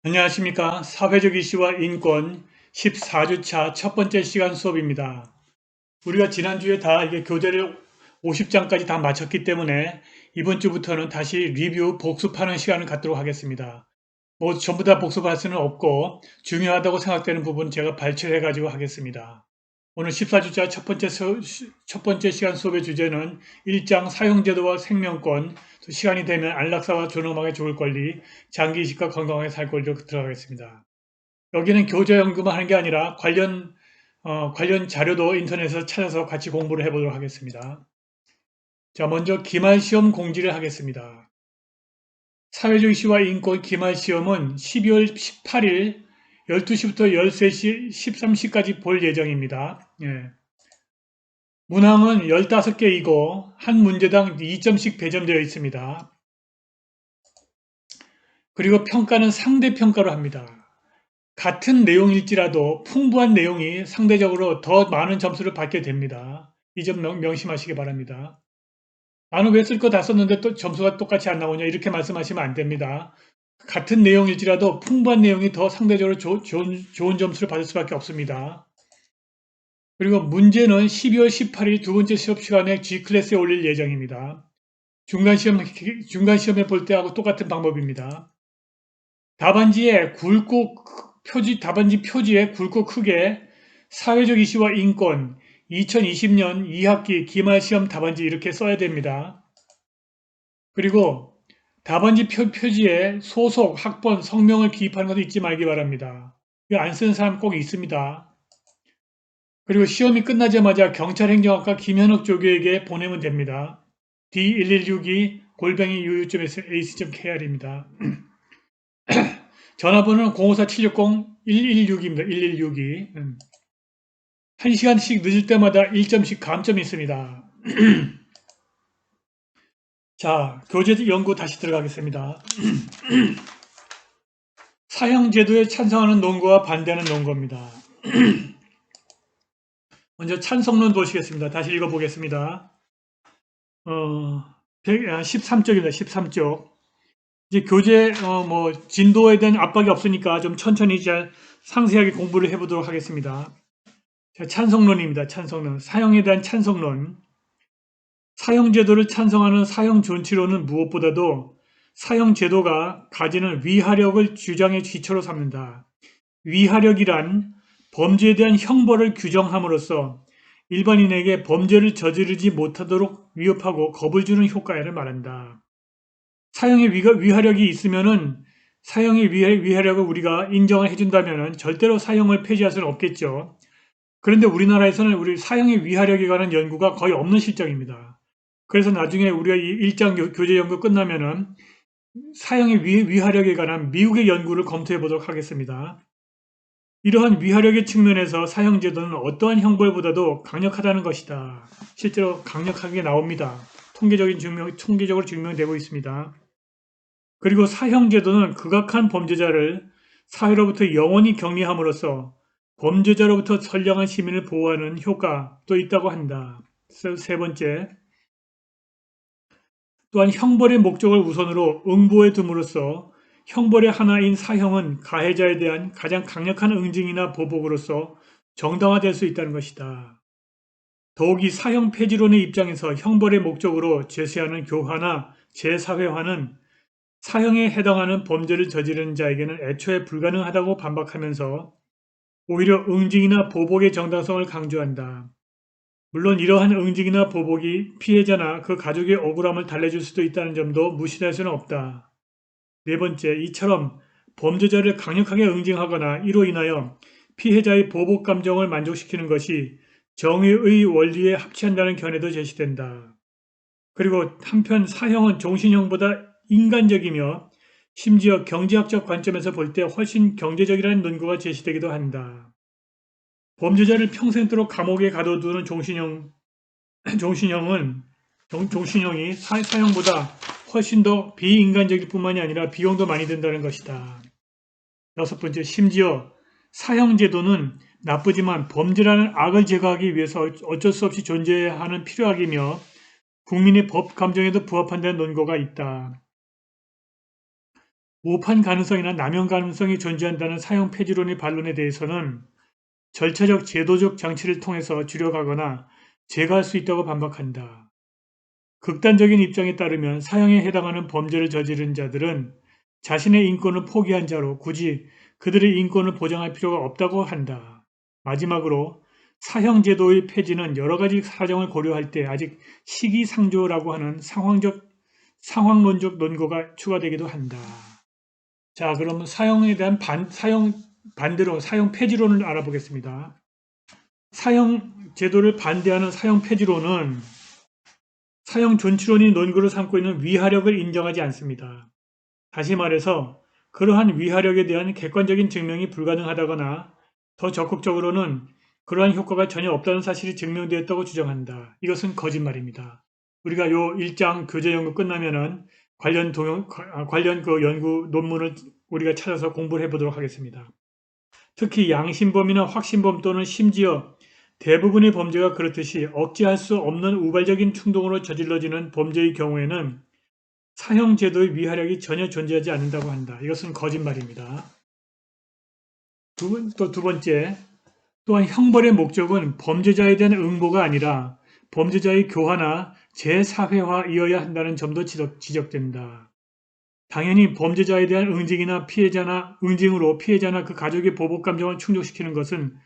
안녕하십니까. 사회적 이슈와 인권 14주차 첫 번째 시간 수업입니다. 우리가 지난주에 다 이게 교재를 50장까지 다 마쳤기 때문에 이번 주부터는 다시 리뷰 복습하는 시간을 갖도록 하겠습니다. 뭐 전부 다 복습할 수는 없고 중요하다고 생각되는 부분 제가 발췌해 가지고 하겠습니다. 오늘 14주차 첫 번째 시간 수업의 주제는 1장 사형제도와 생명권, 시간이 되면 안락사와 존엄하게 죽을 권리, 장기이식과 건강하게 살 권리로 들어가겠습니다. 여기는 교재 연구만 하는 게 아니라 관련 자료도 인터넷에서 찾아서 같이 공부를 해보도록 하겠습니다. 자, 먼저 기말시험 공지를 하겠습니다. 사회적 이슈와 인권 기말시험은 12월 18일 12시부터 13시 13시까지 볼 예정입니다. 예. 문항은 15개이고 한 문제당 2점씩 배점되어 있습니다. 그리고 평가는 상대평가로 합니다. 같은 내용일지라도 풍부한 내용이 상대적으로 더 많은 점수를 받게 됩니다. 이 점 명심하시기 바랍니다. 나는 왜 쓸 거 다 썼는데 또 점수가 똑같이 안 나오냐 이렇게 말씀하시면 안 됩니다. 같은 내용일지라도 풍부한 내용이 더 상대적으로 좋은 점수를 받을 수밖에 없습니다. 그리고 문제는 12월 18일 두 번째 수업 시간에 G클래스에 올릴 예정입니다. 중간시험에 볼 때하고 똑같은 방법입니다. 답안지 표지에 굵고 크게 사회적 이슈와 인권 2020년 2학기 기말시험 답안지 이렇게 써야 됩니다. 그리고 답안지 표지에 소속, 학번, 성명을 기입하는 것도 잊지 말기 바랍니다. 이거 안 쓰는 사람 꼭 있습니다. 그리고 시험이 끝나자마자 경찰행정학과 김현욱 조교에게 보내면 됩니다. d1162@uu.ac.kr입니다. 전화번호는 054-760-1162입니다. 1162. 1시간씩 늦을 때마다 1점씩 감점이 있습니다. 자, 교재 연구 다시 들어가겠습니다. 사형제도에 찬성하는 논거와 반대하는 논거입니다. 먼저 찬성론 보시겠습니다. 다시 읽어보겠습니다. 13쪽입니다. 13쪽. 이제 교재 진도에 대한 압박이 없으니까 좀 천천히 잘 상세하게 공부를 해보도록 하겠습니다. 자, 찬성론입니다. 찬성론. 사형에 대한 찬성론. 사형제도를 찬성하는 사형존치론은 무엇보다도 사형제도가 가지는 위하력을 주장의 기초로 삼는다. 위하력이란 범죄에 대한 형벌을 규정함으로써 일반인에게 범죄를 저지르지 못하도록 위협하고 겁을 주는 효과를 말한다. 사형의 위하력이 있으면은 사형의 위하력을 우리가 인정을 해준다면은 절대로 사형을 폐지할 수는 없겠죠. 그런데 우리나라에서는 우리 사형의 위하력에 관한 연구가 거의 없는 실정입니다. 그래서 나중에 우리가 이 일장 교재 연구 끝나면은 사형의 위하력에 관한 미국의 연구를 검토해 보도록 하겠습니다. 이러한 위하력의 측면에서 사형제도는 어떠한 형벌보다도 강력하다는 것이다. 실제로 강력하게 나옵니다. 통계적으로 증명되고 있습니다. 그리고 사형제도는 극악한 범죄자를 사회로부터 영원히 격리함으로써 범죄자로부터 선량한 시민을 보호하는 효과도 있다고 한다. 세 번째, 또한 형벌의 목적을 우선으로 응보에 둠으로써 형벌의 하나인 사형은 가해자에 대한 가장 강력한 응징이나 보복으로서 정당화될 수 있다는 것이다. 더욱이 사형 폐지론의 입장에서 형벌의 목적으로 제시하는 교화나 재사회화는 사형에 해당하는 범죄를 저지른 자에게는 애초에 불가능하다고 반박하면서 오히려 응징이나 보복의 정당성을 강조한다. 물론 이러한 응징이나 보복이 피해자나 그 가족의 억울함을 달래줄 수도 있다는 점도 무시할 수는 없다. 네 번째, 이처럼 범죄자를 강력하게 응징하거나 이로 인하여 피해자의 보복 감정을 만족시키는 것이 정의의 원리에 합치한다는 견해도 제시된다. 그리고 한편 사형은 종신형보다 인간적이며 심지어 경제학적 관점에서 볼 때 훨씬 경제적이라는 논거가 제시되기도 한다. 범죄자를 평생도록 감옥에 가둬두는 종신형이 사형보다 훨씬 더 비인간적일 뿐만이 아니라 비용도 많이 든다는 것이다. 여섯 번째, 심지어 사형제도는 나쁘지만 범죄라는 악을 제거하기 위해서 어쩔 수 없이 존재하는 필요악이며 국민의 법 감정에도 부합한다는 논거가 있다. 오판 가능성이나 남용 가능성이 존재한다는 사형 폐지론의 반론에 대해서는 절차적 제도적 장치를 통해서 줄여가거나 제거할 수 있다고 반박한다. 극단적인 입장에 따르면 사형에 해당하는 범죄를 저지른 자들은 자신의 인권을 포기한 자로 굳이 그들의 인권을 보장할 필요가 없다고 한다. 마지막으로 사형제도의 폐지는 여러 가지 사정을 고려할 때 아직 시기상조라고 하는 상황론적 논거가 추가되기도 한다. 자, 그럼 사형에 대한 반대로 사형 폐지론을 알아보겠습니다. 사형 제도를 반대하는 사형 폐지론은 사형 존치론이 논거로 삼고 있는 위하력을 인정하지 않습니다. 다시 말해서 그러한 위하력에 대한 객관적인 증명이 불가능하다거나 더 적극적으로는 그러한 효과가 전혀 없다는 사실이 증명되었다고 주장한다. 이것은 거짓말입니다. 우리가 요 1장 교재 연구 끝나면은 관련 그 연구 논문을 우리가 찾아서 공부를 해보도록 하겠습니다. 특히 양심범이나 확신범 또는 심지어 대부분의 범죄가 그렇듯이 억제할 수 없는 우발적인 충동으로 저질러지는 범죄의 경우에는 사형 제도의 위하력이 전혀 존재하지 않는다고 한다. 이것은 거짓말입니다. 두 번째, 또한 형벌의 목적은 범죄자에 대한 응보가 아니라 범죄자의 교화나 재사회화이어야 한다는 점도 지적된다. 당연히 범죄자에 대한 응징으로 피해자나 그 가족의 보복 감정을 충족시키는 것은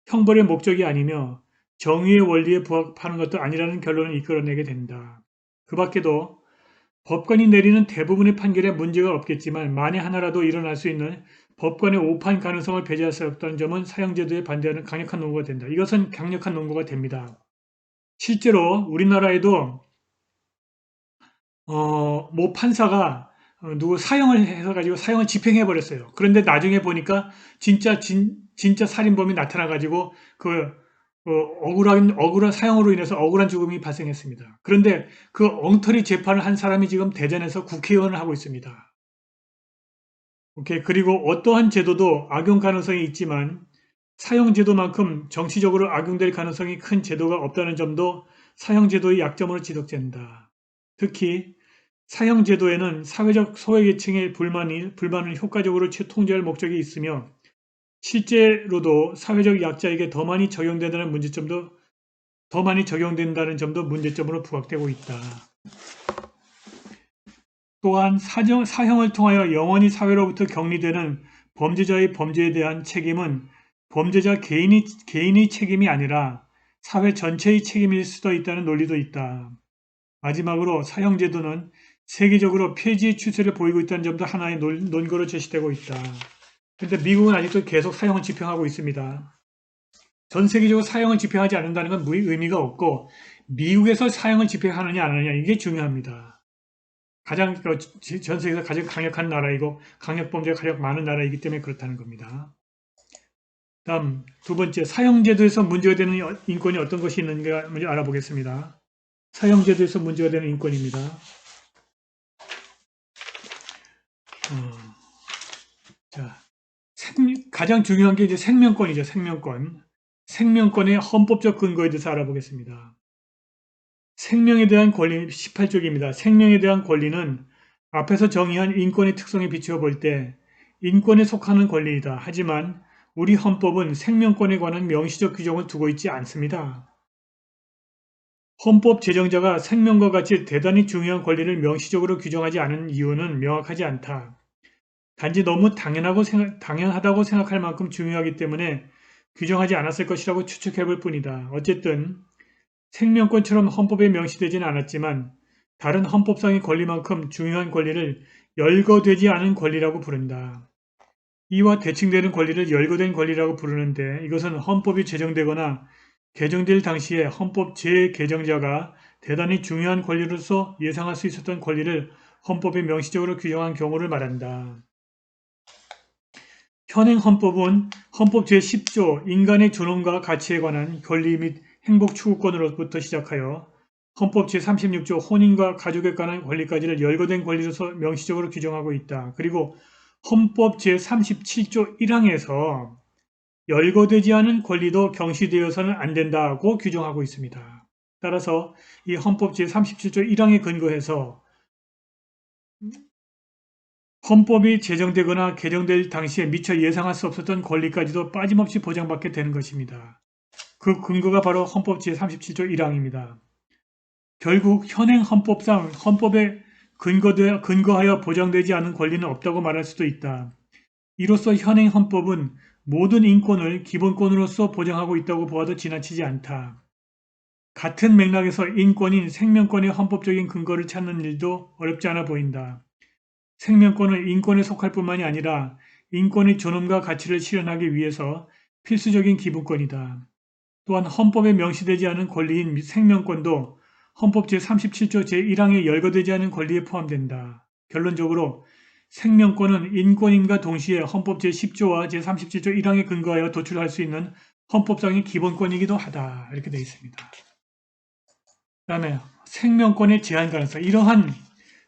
형벌의 목적이 아니며 정의의 원리에 부합하는 것도 아니라는 결론을 이끌어내게 된다. 그 밖에도 법관이 내리는 대부분의 판결에 문제가 없겠지만 만에 하나라도 일어날 수 있는 법관의 오판 가능성을 배제할 수 없다는 점은 사형제도에 반대하는 강력한 논거가 된다. 이것은 강력한 논거가 됩니다. 실제로 우리나라에도 모 판사가 누구 사형을 해가지고 사형을 집행해 버렸어요. 그런데 나중에 보니까 진짜 살인범이 나타나가지고 억울한 사형으로 인해서 억울한 죽음이 발생했습니다. 그런데 그 엉터리 재판을 한 사람이 지금 대전에서 국회의원을 하고 있습니다. 오케이. 그리고 어떠한 제도도 악용 가능성이 있지만 사형제도만큼 정치적으로 악용될 가능성이 큰 제도가 없다는 점도 사형제도의 약점으로 지적된다. 특히 사형제도에는 사회적 소외계층의 불만을 효과적으로 통제할 목적이 있으며 실제로도 사회적 약자에게 더 많이 적용된다는 점도 문제점으로 부각되고 있다. 또한 사형을 통하여 영원히 사회로부터 격리되는 범죄자의 범죄에 대한 책임은 범죄자 개인의 책임이 아니라 사회 전체의 책임일 수도 있다는 논리도 있다. 마지막으로 사형제도는 세계적으로 폐지의 추세를 보이고 있다는 점도 하나의 논거로 제시되고 있다. 그런데 미국은 아직도 계속 사형을 집행하고 있습니다. 전 세계적으로 사형을 집행하지 않는다는 건 의미가 없고 미국에서 사형을 집행하느냐 안 하느냐 이게 중요합니다. 전 세계에서 가장 강력한 나라이고 강력범죄가 가장 많은 나라이기 때문에 그렇다는 겁니다. 다음 두 번째, 사형제도에서 문제가 되는 인권이 어떤 것이 있는가 먼저 알아보겠습니다. 사형제도에서 문제가 되는 인권입니다. 자, 가장 중요한 게 이제 생명권이죠. 생명권의 헌법적 근거에 대해서 알아보겠습니다. 생명에 대한 권리 18쪽입니다. 생명에 대한 권리는 앞에서 정의한 인권의 특성에 비추어 볼 때 인권에 속하는 권리이다. 하지만 우리 헌법은 생명권에 관한 명시적 규정을 두고 있지 않습니다. 헌법 제정자가 생명과 같이 대단히 중요한 권리를 명시적으로 규정하지 않은 이유는 명확하지 않다. 단지 너무 당연하다고 생각할 만큼 중요하기 때문에 규정하지 않았을 것이라고 추측해 볼 뿐이다. 어쨌든 생명권처럼 헌법에 명시되지는 않았지만 다른 헌법상의 권리만큼 중요한 권리를 열거되지 않은 권리라고 부른다. 이와 대칭되는 권리를 열거된 권리라고 부르는데 이것은 헌법이 제정되거나 개정될 당시에 헌법 재개정자가 대단히 중요한 권리로서 예상할 수 있었던 권리를 헌법에 명시적으로 규정한 경우를 말한다. 현행 헌법은 헌법 제10조 인간의 존엄과 가치에 관한 권리 및 행복 추구권으로부터 시작하여 헌법 제36조 혼인과 가족에 관한 권리까지를 열거된 권리로서 명시적으로 규정하고 있다. 그리고 헌법 제37조 1항에서 열거되지 않은 권리도 경시되어서는 안 된다고 규정하고 있습니다. 따라서 이 헌법 제37조 1항에 근거해서 헌법이 제정되거나 개정될 당시에 미처 예상할 수 없었던 권리까지도 빠짐없이 보장받게 되는 것입니다. 그 근거가 바로 헌법 제37조 1항입니다. 결국 현행 헌법상 헌법에 근거하여 보장되지 않은 권리는 없다고 말할 수도 있다. 이로써 현행 헌법은 모든 인권을 기본권으로서 보장하고 있다고 보아도 지나치지 않다. 같은 맥락에서 인권인 생명권의 헌법적인 근거를 찾는 일도 어렵지 않아 보인다. 생명권은 인권에 속할 뿐만이 아니라 인권의 존엄과 가치를 실현하기 위해서 필수적인 기본권이다. 또한 헌법에 명시되지 않은 권리인 생명권도 헌법 제37조 제1항에 열거되지 않은 권리에 포함된다. 결론적으로 생명권은 인권임과 동시에 헌법 제10조와 제37조 1항에 근거하여 도출할 수 있는 헌법상의 기본권이기도 하다. 이렇게 되어 있습니다. 그 다음에 생명권의 제한 가능성. 이러한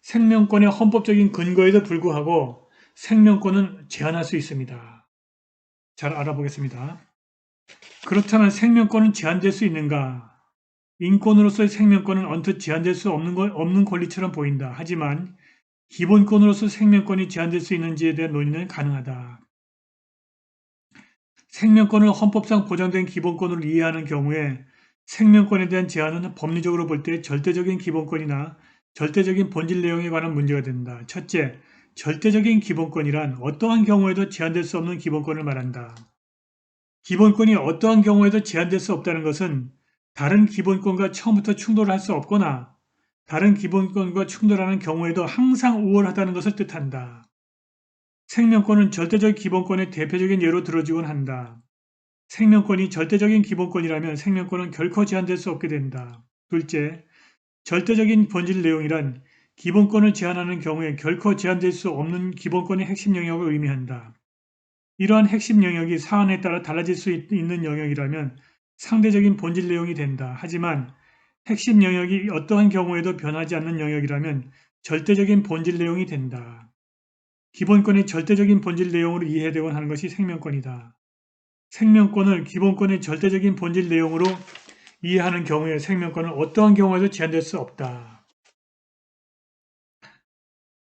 생명권의 헌법적인 근거에도 불구하고 생명권은 제한할 수 있습니다. 잘 알아보겠습니다. 그렇다면 생명권은 제한될 수 있는가? 인권으로서의 생명권은 언뜻 제한될 수 없는 권리처럼 보인다. 하지만 기본권으로서 생명권이 제한될 수 있는지에 대한 논의는 가능하다. 생명권을 헌법상 보장된 기본권으로 이해하는 경우에 생명권에 대한 제한은 법리적으로 볼 때 절대적인 기본권이나 절대적인 본질 내용에 관한 문제가 된다. 첫째, 절대적인 기본권이란 어떠한 경우에도 제한될 수 없는 기본권을 말한다. 기본권이 어떠한 경우에도 제한될 수 없다는 것은 다른 기본권과 처음부터 충돌할 수 없거나 다른 기본권과 충돌하는 경우에도 항상 우월하다는 것을 뜻한다. 생명권은 절대적 기본권의 대표적인 예로 들어지곤 한다. 생명권이 절대적인 기본권이라면 생명권은 결코 제한될 수 없게 된다. 둘째, 절대적인 본질 내용이란 기본권을 제한하는 경우에 결코 제한될 수 없는 기본권의 핵심 영역을 의미한다. 이러한 핵심 영역이 사안에 따라 달라질 수 있는 영역이라면 상대적인 본질 내용이 된다. 하지만 핵심 영역이 어떠한 경우에도 변하지 않는 영역이라면 절대적인 본질 내용이 된다. 기본권의 절대적인 본질 내용으로 이해되곤 하는 것이 생명권이다. 생명권을 기본권의 절대적인 본질 내용으로 이해하는 경우에 생명권은 어떠한 경우에도 제한될 수 없다.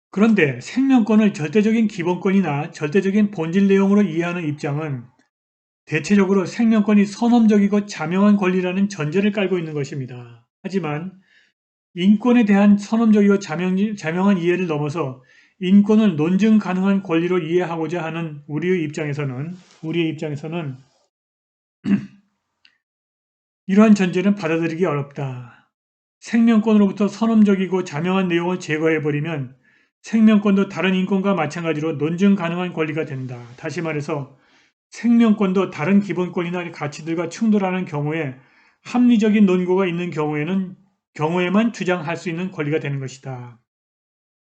그런데 생명권을 절대적인 기본권이나 절대적인 본질 내용으로 이해하는 입장은 대체적으로 생명권이 선험적이고 자명한 권리라는 전제를 깔고 있는 것입니다. 하지만 인권에 대한 선험적이고 자명한 이해를 넘어서 인권을 논증 가능한 권리로 이해하고자 하는 우리의 입장에서는 이러한 전제는 받아들이기 어렵다. 생명권으로부터 선험적이고 자명한 내용을 제거해버리면 생명권도 다른 인권과 마찬가지로 논증 가능한 권리가 된다. 다시 말해서 생명권도 다른 기본권이나 가치들과 충돌하는 경우에 합리적인 논거가 있는 경우에만 주장할 수 있는 권리가 되는 것이다.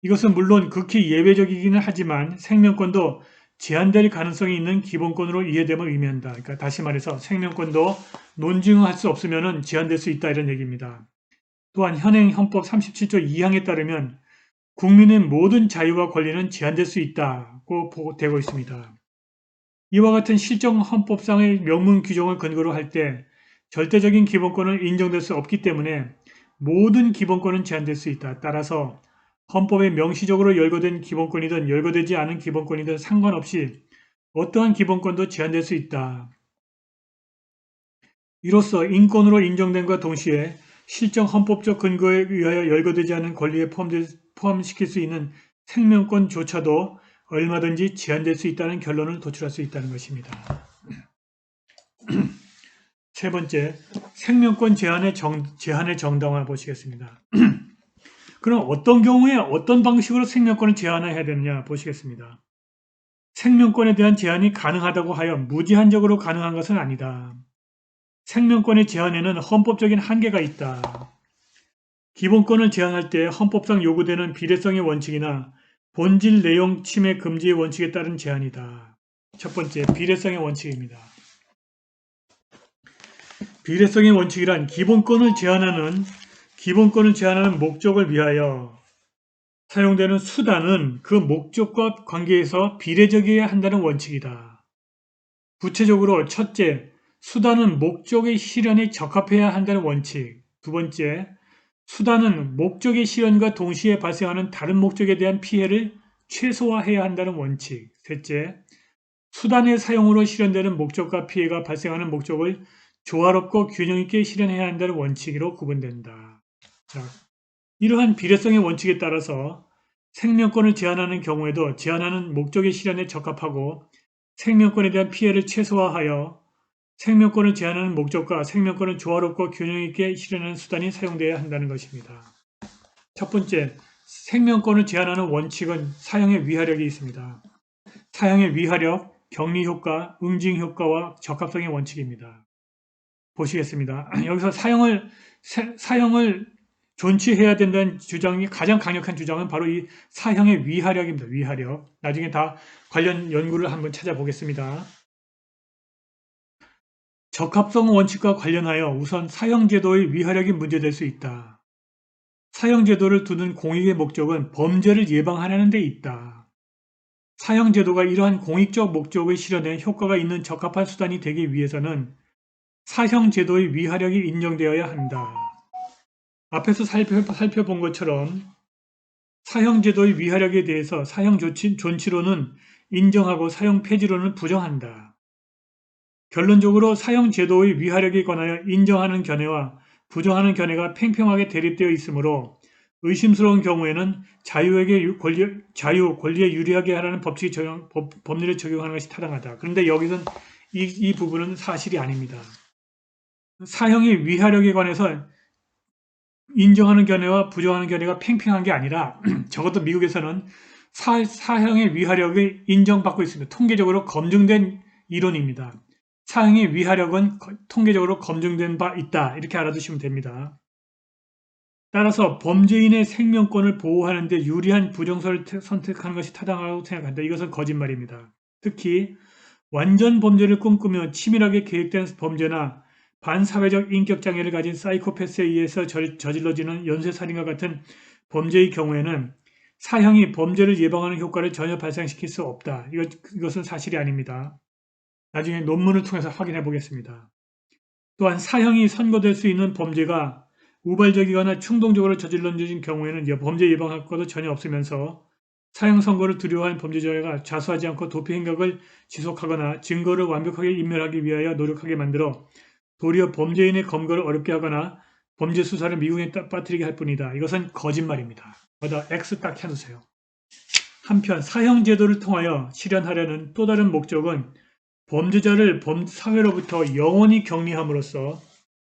이것은 물론 극히 예외적이기는 하지만 생명권도 제한될 가능성이 있는 기본권으로 이해됨을 의미한다. 그러니까 다시 말해서 생명권도 논증할 수 없으면 제한될 수 있다 이런 얘기입니다. 또한 현행 헌법 37조 2항에 따르면 국민의 모든 자유와 권리는 제한될 수 있다고 되고 있습니다. 이와 같은 실정 헌법상의 명문 규정을 근거로 할 때 절대적인 기본권은 인정될 수 없기 때문에 모든 기본권은 제한될 수 있다. 따라서 헌법에 명시적으로 열거된 기본권이든 열거되지 않은 기본권이든 상관없이 어떠한 기본권도 제한될 수 있다. 이로써 인권으로 인정됨과 동시에 실정 헌법적 근거에 의하여 열거되지 않은 권리에 포함시킬 수 있는 생명권조차도 얼마든지 제한될 수 있다는 결론을 도출할 수 있다는 것입니다. 세 번째, 생명권 제한의 정당화 보시겠습니다. 그럼 어떤 경우에 어떤 방식으로 생명권을 제한해야 되느냐 보시겠습니다. 생명권에 대한 제한이 가능하다고 하여 무제한적으로 가능한 것은 아니다. 생명권의 제한에는 헌법적인 한계가 있다. 기본권을 제한할 때 헌법상 요구되는 비례성의 원칙이나 본질 내용 침해 금지의 원칙에 따른 제한이다. 첫 번째, 비례성의 원칙입니다. 비례성의 원칙이란 기본권을 제한하는 목적을 위하여 사용되는 수단은 그 목적과 관계에서 비례적이어야 한다는 원칙이다. 구체적으로 첫째, 수단은 목적의 실현에 적합해야 한다는 원칙. 두 번째, 수단은 목적의 실현과 동시에 발생하는 다른 목적에 대한 피해를 최소화해야 한다는 원칙. 셋째, 수단의 사용으로 실현되는 목적과 피해가 발생하는 목적을 조화롭고 균형 있게 실현해야 한다는 원칙으로 구분된다. 자, 이러한 비례성의 원칙에 따라서 생명권을 제한하는 경우에도 제한하는 목적의 실현에 적합하고 생명권에 대한 피해를 최소화하여 생명권을 제한하는 목적과 생명권을 조화롭고 균형 있게 실현하는 수단이 사용되어야 한다는 것입니다. 첫 번째, 생명권을 제한하는 원칙은 사형의 위하력이 있습니다. 사형의 위하력, 격리효과, 응징효과와 적합성의 원칙입니다. 보시겠습니다. 여기서 사형을 존치해야 된다는 주장이 가장 강력한 주장은 바로 이 사형의 위하력입니다. 위하력. 나중에 다 관련 연구를 한번 찾아보겠습니다. 적합성 원칙과 관련하여 우선 사형제도의 위하력이 문제될 수 있다. 사형제도를 두는 공익의 목적은 범죄를 예방하려는 데 있다. 사형제도가 이러한 공익적 목적의 실현에 효과가 있는 적합한 수단이 되기 위해서는 사형제도의 위하력이 인정되어야 한다. 앞에서 살펴본 것처럼 사형제도의 위하력에 대해서 사형 존치로는 인정하고 사형 폐지로는 부정한다. 결론적으로 사형제도의 위하력에 관하여 인정하는 견해와 부정하는 견해가 팽팽하게 대립되어 있으므로 의심스러운 경우에는 권리에 유리하게 하라는 법률을 적용하는 것이 타당하다. 그런데 여기서는 이 부분은 사실이 아닙니다. 사형의 위하력에 관해서 인정하는 견해와 부정하는 견해가 팽팽한 게 아니라 적어도 미국에서는 사형의 위하력을 인정받고 있습니다. 통계적으로 검증된 이론입니다. 사형의 위하력은 통계적으로 검증된 바 있다. 이렇게 알아두시면 됩니다. 따라서 범죄인의 생명권을 보호하는 데 유리한 부정서를 선택하는 것이 타당하다고 생각한다. 이것은 거짓말입니다. 특히 완전 범죄를 꿈꾸며 치밀하게 계획된 범죄나 반사회적 인격장애를 가진 사이코패스에 의해서 저질러지는 연쇄살인과 같은 범죄의 경우에는 사형이 범죄를 예방하는 효과를 전혀 발생시킬 수 없다. 이것은 사실이 아닙니다. 나중에 논문을 통해서 확인해 보겠습니다. 또한 사형이 선고될 수 있는 범죄가 우발적이거나 충동적으로 저질러진 경우에는 범죄 예방 효과도 전혀 없으면서 사형 선고를 두려워하는 범죄자가 자수하지 않고 도피 행각을 지속하거나 증거를 완벽하게 인멸하기 위하여 노력하게 만들어 도리어 범죄인의 검거를 어렵게 하거나 범죄 수사를 미궁에 빠뜨리게 할 뿐이다. 이것은 거짓말입니다. 거기다 X 딱 해놓으세요. 한편 사형제도를 통하여 실현하려는 또 다른 목적은 범죄자를 사회로부터 영원히 격리함으로써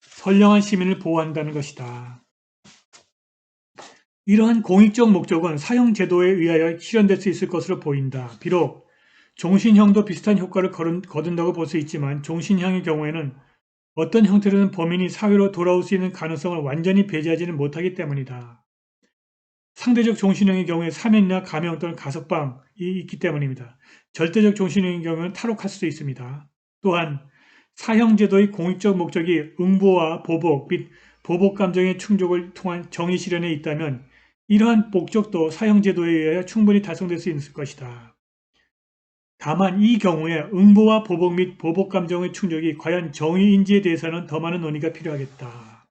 선량한 시민을 보호한다는 것이다. 이러한 공익적 목적은 사형제도에 의하여 실현될 수 있을 것으로 보인다. 비록 종신형도 비슷한 효과를 거둔다고 볼 수 있지만 종신형의 경우에는 어떤 형태로든 범인이 사회로 돌아올 수 있는 가능성을 완전히 배제하지는 못하기 때문이다. 상대적 종신형의 경우에 사면이나 감형 또는 가석방이 있기 때문입니다. 절대적 종신형의 경우는 탈옥할 수도 있습니다. 또한 사형제도의 공익적 목적이 응보와 보복 및 보복 감정의 충족을 통한 정의 실현에 있다면 이러한 목적도 사형제도에 의하여 충분히 달성될 수 있을 것이다. 다만 이 경우에 응보와 보복 및 보복 감정의 충족이 과연 정의인지에 대해서는 더 많은 논의가 필요하겠다.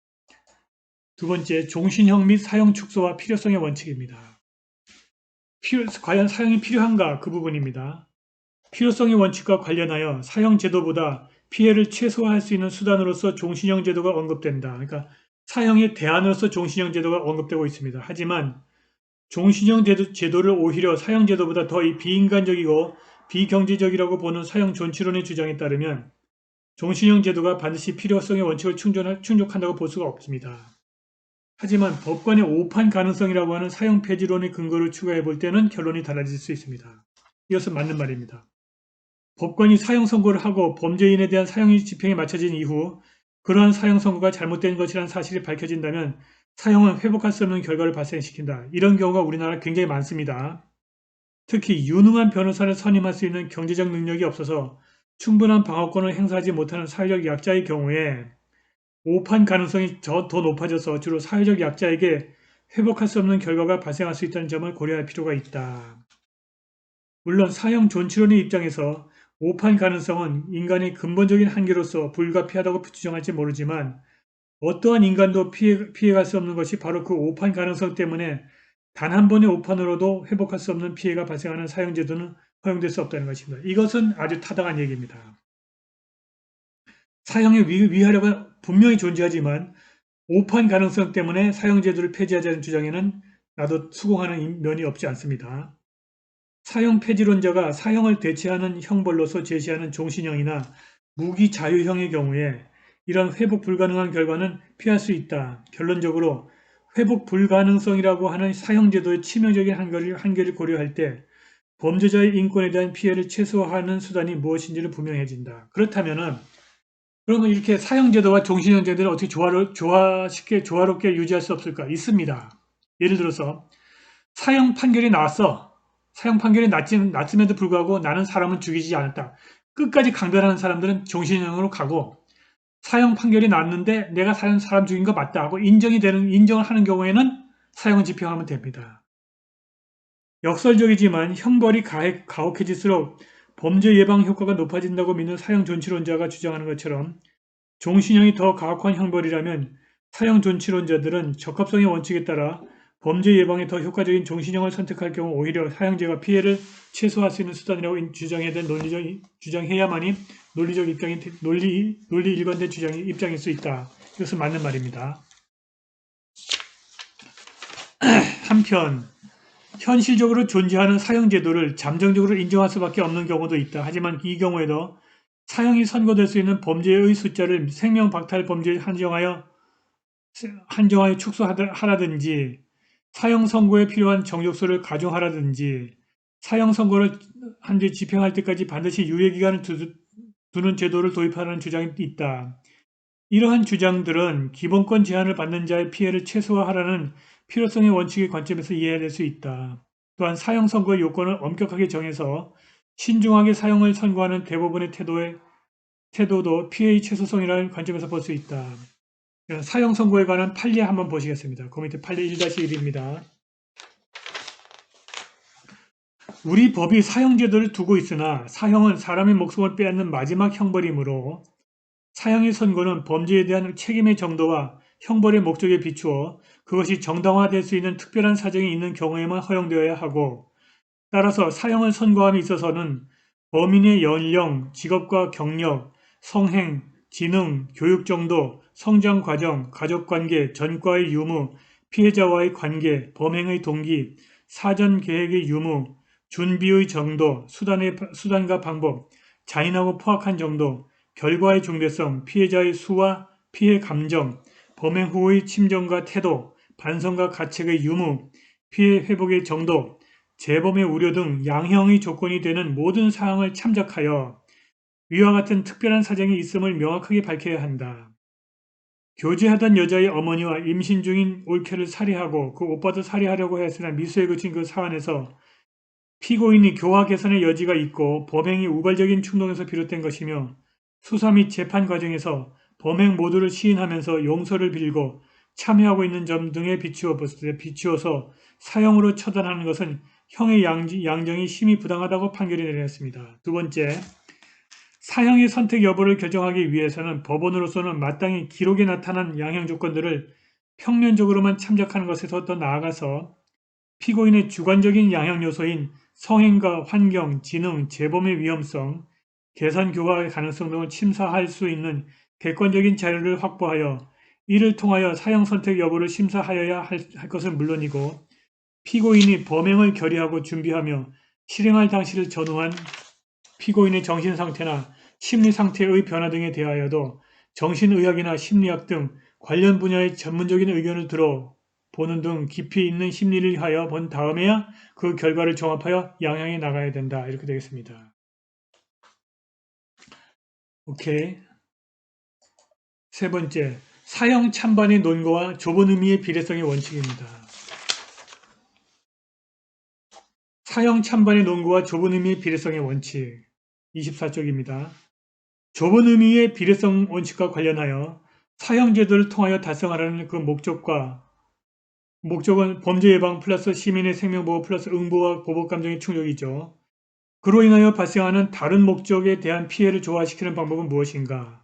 두 번째, 종신형 및 사형 축소와 필요성의 원칙입니다. 과연 사형이 필요한가? 그 부분입니다. 필요성의 원칙과 관련하여 사형 제도보다 피해를 최소화할 수 있는 수단으로서 종신형 제도가 언급된다. 그러니까 사형의 대안으로서 종신형 제도가 언급되고 있습니다. 하지만 종신형 제도를 오히려 사형 제도보다 더 비인간적이고 비경제적이라고 보는 사형 존치론의 주장에 따르면 종신형 제도가 반드시 필요성의 원칙을 충족한다고 볼 수가 없습니다. 하지만 법관의 오판 가능성이라고 하는 사형 폐지론의 근거를 추가해 볼 때는 결론이 달라질 수 있습니다. 이것은 맞는 말입니다. 법관이 사형 선고를 하고 범죄인에 대한 사형 집행이 마쳐진 이후 그러한 사형 선고가 잘못된 것이라는 사실이 밝혀진다면 사형은 회복할 수 없는 결과를 발생시킨다. 이런 경우가 우리나라에 굉장히 많습니다. 특히 유능한 변호사를 선임할 수 있는 경제적 능력이 없어서 충분한 방어권을 행사하지 못하는 사회적 약자의 경우에 오판 가능성이 더 높아져서 주로 사회적 약자에게 회복할 수 없는 결과가 발생할 수 있다는 점을 고려할 필요가 있다. 물론 사형 존치론의 입장에서 오판 가능성은 인간의 근본적인 한계로서 불가피하다고 주장할지 모르지만 어떠한 인간도 피해갈 수 없는 것이 바로 그 오판 가능성 때문에 단 한 번의 오판으로도 회복할 수 없는 피해가 발생하는 사형제도는 허용될 수 없다는 것입니다. 이것은 아주 타당한 얘기입니다. 사형의 위화료가 분명히 존재하지만 오판 가능성 때문에 사형제도를 폐지하자는 주장에는 나도 수긍하는 면이 없지 않습니다. 사형 폐지론자가 사형을 대체하는 형벌로서 제시하는 종신형이나 무기 자유형의 경우에 이런 회복 불가능한 결과는 피할 수 있다. 결론적으로 회복 불가능성이라고 하는 사형제도의 치명적인 한계를 고려할 때 범죄자의 인권에 대한 피해를 최소화하는 수단이 무엇인지는 분명해진다. 그렇다면은 그러면 이렇게 사형제도와 종신형제도를 어떻게 조화롭게 유지할 수 없을까? 있습니다. 예를 들어서 사형 판결이 나왔어. 사형 판결이 났음에도 불구하고 나는 사람은 죽이지 않았다. 끝까지 강변하는 사람들은 종신형으로 가고 사형 판결이 났는데 내가 사람 죽인 거 맞다 하고 인정을 하는 경우에는 사형을 집행하면 됩니다. 역설적이지만 형벌이 가혹해질수록 범죄 예방 효과가 높아진다고 믿는 사형 존치론자가 주장하는 것처럼 종신형이 더 가혹한 형벌이라면 사형 존치론자들은 적합성의 원칙에 따라 범죄 예방에 더 효과적인 종신형을 선택할 경우 오히려 사형제가 피해를 최소화할 수 있는 수단이라고 주장해야만이 논리 일관된 입장일 수 있다. 이것은 맞는 말입니다. 한편 현실적으로 존재하는 사형제도를 잠정적으로 인정할 수밖에 없는 경우도 있다. 하지만 이 경우에도 사형이 선고될 수 있는 범죄의 숫자를 생명박탈 범죄에 한정하여 축소하라든지 사형 선고에 필요한 정족수를 가중하라든지 사형 선고를 한지 집행할 때까지 반드시 유예기간을 두는 제도를 도입하라는 주장이 있다. 이러한 주장들은 기본권 제한을 받는 자의 피해를 최소화하라는 필요성의 원칙의 관점에서 이해될 수 있다. 또한 사형 선고의 요건을 엄격하게 정해서 신중하게 사형을 선고하는 대부분의 태도도 피해의 최소성이라는 관점에서 볼 수 있다. 사형 선고에 관한 판례 한번 보시겠습니다. 그 밑에 판례 1-1입니다. 우리 법이 사형제도를 두고 있으나 사형은 사람의 목숨을 빼앗는 마지막 형벌이므로 사형의 선고는 범죄에 대한 책임의 정도와 형벌의 목적에 비추어 그것이 정당화될 수 있는 특별한 사정이 있는 경우에만 허용되어야 하고 따라서 사형을 선고함에 있어서는 범인의 연령, 직업과 경력, 성행, 지능, 교육 정도, 성장 과정, 가족관계, 전과의 유무, 피해자와의 관계, 범행의 동기, 사전 계획의 유무, 준비의 정도, 수단과 방법, 잔인하고 포악한 정도, 결과의 중대성, 피해자의 수와 피해 감정, 범행 후의 심정과 태도, 반성과 가책의 유무, 피해 회복의 정도, 재범의 우려 등 양형의 조건이 되는 모든 사항을 참작하여 위와 같은 특별한 사정이 있음을 명확하게 밝혀야 한다. 교제하던 여자의 어머니와 임신 중인 올케를 살해하고 그 오빠도 살해하려고 했으나 미수에 그친 그 사안에서 피고인이 교화 개선의 여지가 있고 범행이 우발적인 충동에서 비롯된 것이며 수사 및 재판 과정에서 범행 모두를 시인하면서 용서를 빌고 참여하고 있는 점 등에 비추어서 사형으로 처단하는 것은 형의 양정이 심히 부당하다고 판결이 내렸습니다. 두 번째, 사형의 선택 여부를 결정하기 위해서는 법원으로서는 마땅히 기록에 나타난 양형 조건들을 평면적으로만 참작하는 것에서 더 나아가서 피고인의 주관적인 양형 요소인 성행과 환경, 지능, 재범의 위험성, 개선 교화의 가능성 등을 심사할 수 있는 객관적인 자료를 확보하여 이를 통하여 사형 선택 여부를 심사하여야 할 것은 물론이고 피고인이 범행을 결의하고 준비하며 실행할 당시를 전후한 피고인의 정신상태나 심리상태의 변화 등에 대하여도 정신의학이나 심리학 등 관련 분야의 전문적인 의견을 들어보는 등 깊이 있는 심리를 하여 본 다음에야 그 결과를 종합하여 양형해 나가야 된다. 이렇게 되겠습니다. 오케이. 세 번째, 사형 찬반의 논거와 좁은 의미의 비례성의 원칙입니다. 사형 찬반의 논거와 좁은 의미의 비례성의 원칙 24쪽입니다. 좁은 의미의 비례성 원칙과 관련하여 사형제도를 통하여 달성하라는 그 목적은 범죄 예방 플러스 시민의 생명보호 플러스 응보와 보복 감정의 충족이죠. 그로 인하여 발생하는 다른 목적에 대한 피해를 조화시키는 방법은 무엇인가?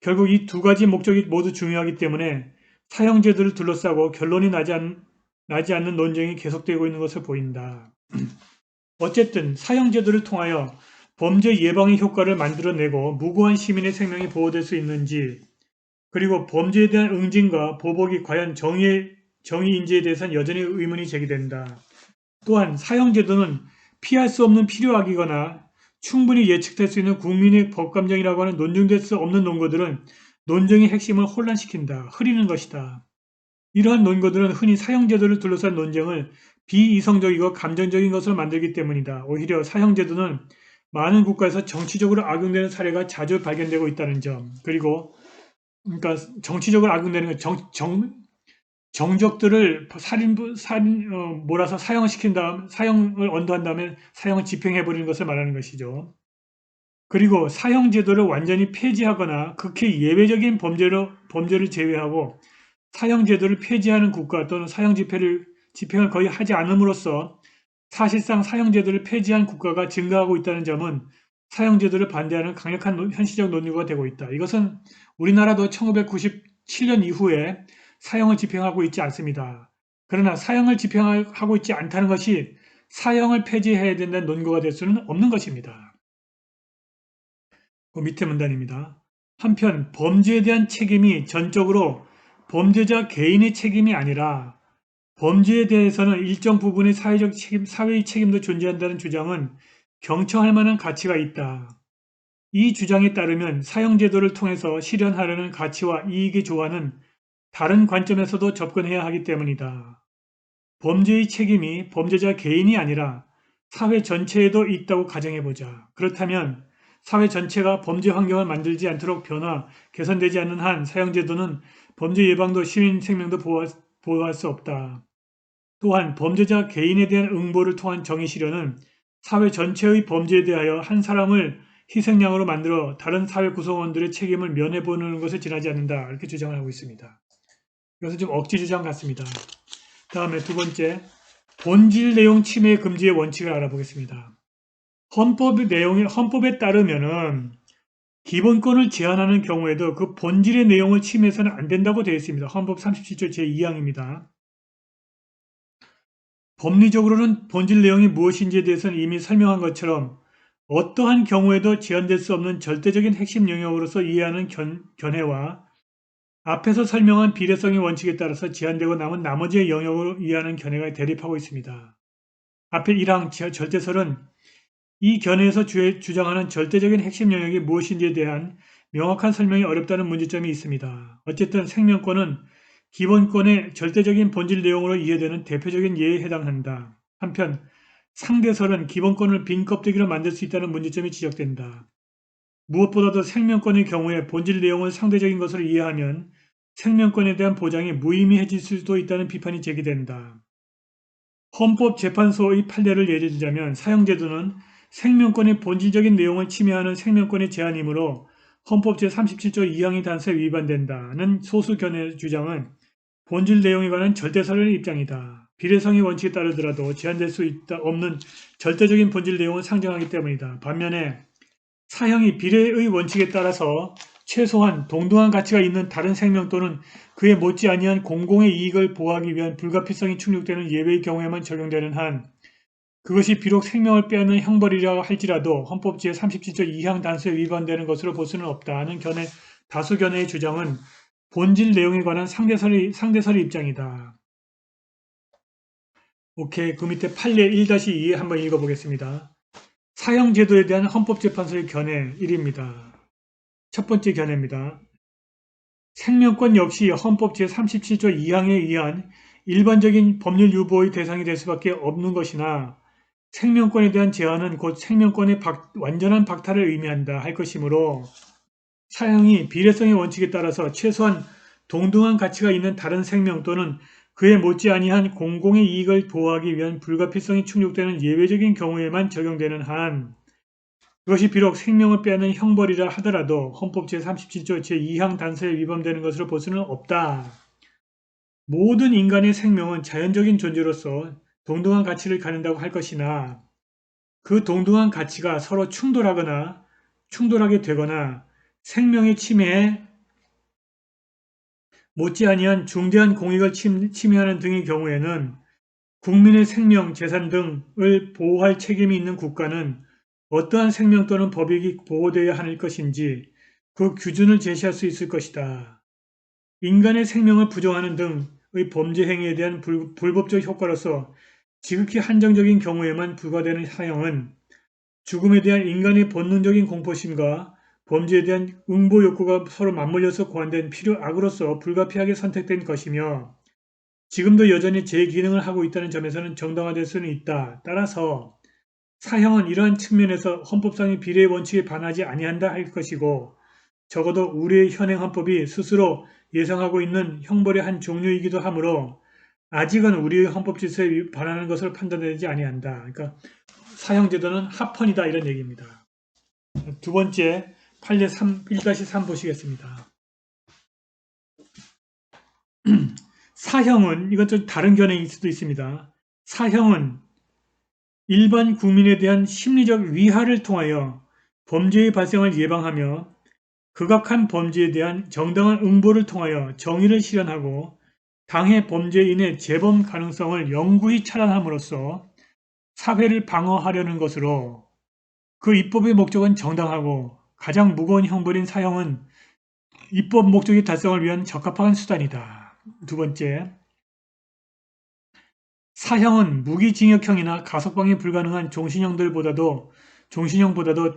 결국 이 두 가지 목적이 모두 중요하기 때문에 사형제도를 둘러싸고 결론이 나지 나지 않는 논쟁이 계속되고 있는 것을 보인다. 어쨌든 사형제도를 통하여 범죄 예방의 효과를 만들어내고 무고한 시민의 생명이 보호될 수 있는지, 그리고 범죄에 대한 응징과 보복이 과연 정의인지에 대해서는 여전히 의문이 제기된다. 또한 사형제도는 피할 수 없는 필요악이거나 충분히 예측될 수 있는 국민의 법감정이라고 하는 논증될 수 없는 논거들은 논쟁의 핵심을 혼란시킨다, 흐리는 것이다. 이러한 논거들은 흔히 사형제도를 둘러싼 논쟁을 비이성적이고 감정적인 것으로 만들기 때문이다. 오히려 사형제도는 많은 국가에서 정치적으로 악용되는 사례가 자주 발견되고 있다는 점, 그리고 그러니까 정치적으로 악용되는 정적들을 몰아서 사형을 시킨 다음, 사형을 언도한 다음에 사형을 집행해버리는 것을 말하는 것이죠. 그리고 사형제도를 완전히 폐지하거나 극히 예외적인 범죄를 제외하고 사형제도를 폐지하는 국가 또는 집행을 거의 하지 않음으로써 사실상 사형제도를 폐지한 국가가 증가하고 있다는 점은 사형제도를 반대하는 강력한 현실적 논리가 되고 있다. 이것은 우리나라도 1997년 이후에 사형을 집행하고 있지 않습니다. 그러나 사형을 집행하고 있지 않다는 것이 사형을 폐지해야 된다는 논거가 될 수는 없는 것입니다. 그 밑에 문단입니다. 한편 범죄에 대한 책임이 전적으로 범죄자 개인의 책임이 아니라 범죄에 대해서는 일정 부분의 사회의 책임도 존재한다는 주장은 경청할 만한 가치가 있다. 이 주장에 따르면 사형제도를 통해서 실현하려는 가치와 이익의 조화는 다른 관점에서도 접근해야 하기 때문이다. 범죄의 책임이 범죄자 개인이 아니라 사회 전체에도 있다고 가정해보자. 그렇다면 사회 전체가 범죄 환경을 만들지 않도록 개선되지 않는 한 사형제도는 범죄 예방도 시민 생명도 보호할 수 없다. 또한 범죄자 개인에 대한 응보를 통한 정의 실현은 사회 전체의 범죄에 대하여 한 사람을 희생양으로 만들어 다른 사회 구성원들의 책임을 면해보는 것에 지나지 않는다. 이렇게 주장을 하고 있습니다. 이것은 좀 억지 주장 같습니다. 다음에 두 번째, 본질 내용 침해 금지의 원칙을 알아보겠습니다. 헌법에 따르면은 기본권을 제한하는 경우에도 그 본질의 내용을 침해해서는 안 된다고 되어 있습니다. 헌법 37조 제2항입니다. 법리적으로는 본질 내용이 무엇인지에 대해서는 이미 설명한 것처럼 어떠한 경우에도 제한될 수 없는 절대적인 핵심 영역으로서 이해하는 견해와 앞에서 설명한 비례성의 원칙에 따라서 제한되고 남은 나머지의 영역으로 이해하는 견해가 대립하고 있습니다. 앞에 1항 절대설은 이 견해에서 주장하는 절대적인 핵심 영역이 무엇인지에 대한 명확한 설명이 어렵다는 문제점이 있습니다. 어쨌든 생명권은 기본권의 절대적인 본질 내용으로 이해되는 대표적인 예에 해당한다. 한편 상대설은 기본권을 빈 껍데기로 만들 수 있다는 문제점이 지적된다. 무엇보다도 생명권의 경우에 본질 내용을 상대적인 것으로 이해하면 생명권에 대한 보장이 무의미해질 수도 있다는 비판이 제기된다. 헌법재판소의 판례를 예를 들자면 사형제도는 생명권의 본질적인 내용을 침해하는 생명권의 제한이므로 헌법 제37조 2항의 단서에 위반된다는 소수 견해 주장은 본질 내용에 관한 절대설의 입장이다. 비례성의 원칙에 따르더라도 제한될 수 없는 절대적인 본질 내용을 상정하기 때문이다. 반면에 사형이 비례의 원칙에 따라서 최소한 동등한 가치가 있는 다른 생명 또는 그에 못지 아니한 공공의 이익을 보호하기 위한 불가피성이 충족되는 예외의 경우에만 적용되는 한 그것이 비록 생명을 빼앗는 형벌이라 할지라도 헌법 제37조 2항 단서에 위반되는 것으로 볼 수는 없다는 다수 견해의 주장은 본질 내용에 관한 상대설의 입장이다. 오케이, 그 밑에 판례 1-2 한번 읽어보겠습니다. 사형제도에 대한 헌법재판소의 견해 1입니다. 첫 번째 견해입니다. 생명권 역시 헌법 제37조 2항에 의한 일반적인 법률 유보의 대상이 될 수밖에 없는 것이나 생명권에 대한 제한은 곧 생명권의 완전한 박탈을 의미한다 할 것이므로 사형이 비례성의 원칙에 따라서 최소한 동등한 가치가 있는 다른 생명 또는 그에 못지 아니한 공공의 이익을 보호하기 위한 불가피성이 충족되는 예외적인 경우에만 적용되는 한 그것이 비록 생명을 빼앗는 형벌이라 하더라도 헌법 제37조 제2항 단서에 위반되는 것으로 볼 수는 없다. 모든 인간의 생명은 자연적인 존재로서 동등한 가치를 가진다고 할 것이나 그 동등한 가치가 서로 충돌하게 되거나 생명의 침해에 못지 아니한 중대한 공익을 침해하는 등의 경우에는 국민의 생명, 재산 등을 보호할 책임이 있는 국가는 어떠한 생명 또는 법익이 보호되어야 할 것인지 그 기준을 제시할 수 있을 것이다. 인간의 생명을 부정하는 등의 범죄 행위에 대한 불법적 효과로서 지극히 한정적인 경우에만 부과되는 사형은 죽음에 대한 인간의 본능적인 공포심과 범죄에 대한 응보 욕구가 서로 맞물려서 고안된 필요 악으로서 불가피하게 선택된 것이며 지금도 여전히 제 기능을 하고 있다는 점에서는 정당화될 수는 있다. 따라서 사형은 이러한 측면에서 헌법상의 비례의 원칙에 반하지 아니한다 할 것이고 적어도 우리의 현행 헌법이 스스로 예상하고 있는 형벌의 한 종류이기도 하므로 아직은 우리의 헌법 질서에 반하는 것을 판단되지 아니한다. 그러니까 사형제도는 합헌이다 이런 얘기입니다. 두 번째 판례 1-3 보시겠습니다. 사형은 이건 좀 다른 견해일 수도 있습니다. 사형은 일반 국민에 대한 심리적 위하를 통하여 범죄의 발생을 예방하며 극악한 범죄에 대한 정당한 응보를 통하여 정의를 실현하고 당해 범죄인의 재범 가능성을 영구히 차단함으로써 사회를 방어하려는 것으로 그 입법의 목적은 정당하고 가장 무거운 형벌인 사형은 입법 목적의 달성을 위한 적합한 수단이다. 두 번째, 사형은 무기징역형이나 가석방이 불가능한 종신형보다도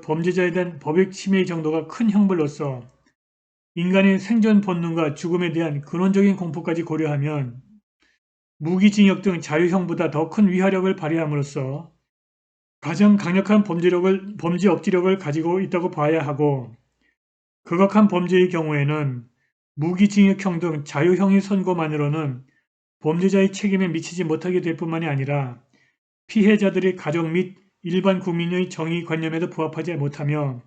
범죄자에 대한 법익 침해의 정도가 큰 형벌로서 인간의 생존 본능과 죽음에 대한 근원적인 공포까지 고려하면 무기징역 등 자유형보다 더 큰 위화력을 발휘함으로써 가장 강력한 범죄 억지력을 가지고 있다고 봐야 하고 극악한 범죄의 경우에는 무기징역형 등 자유형의 선고만으로는 범죄자의 책임에 미치지 못하게 될 뿐만이 아니라 피해자들의 가족 및 일반 국민의 정의관념에도 부합하지 못하며